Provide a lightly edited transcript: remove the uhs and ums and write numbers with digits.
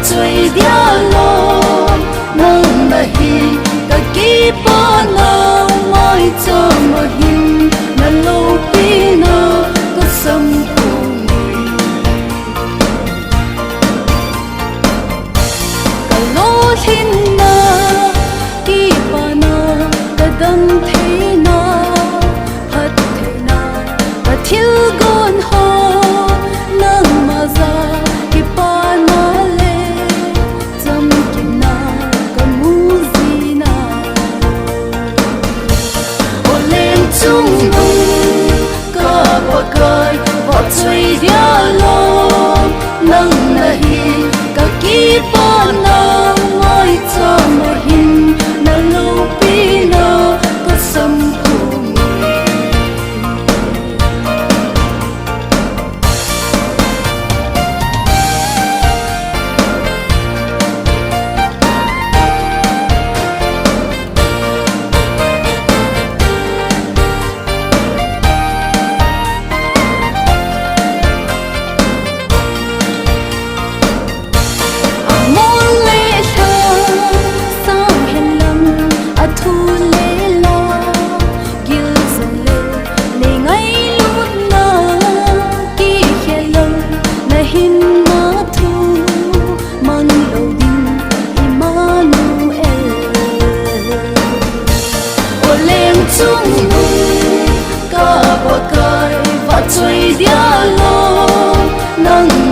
Chơi dialo nang nahi ka ki pa na mai cho ma hin na lo pi na ko sam ko ka lo hin na ki pa na ka dam the na hat the na ka thil gon ho nang ma za ki pa na chung nung ka pakai va chui dia lo nang nahi ka ki pa na mai cho ma hin na lo pi na ka sam khu chung nung ka pakai va chui dia lo nang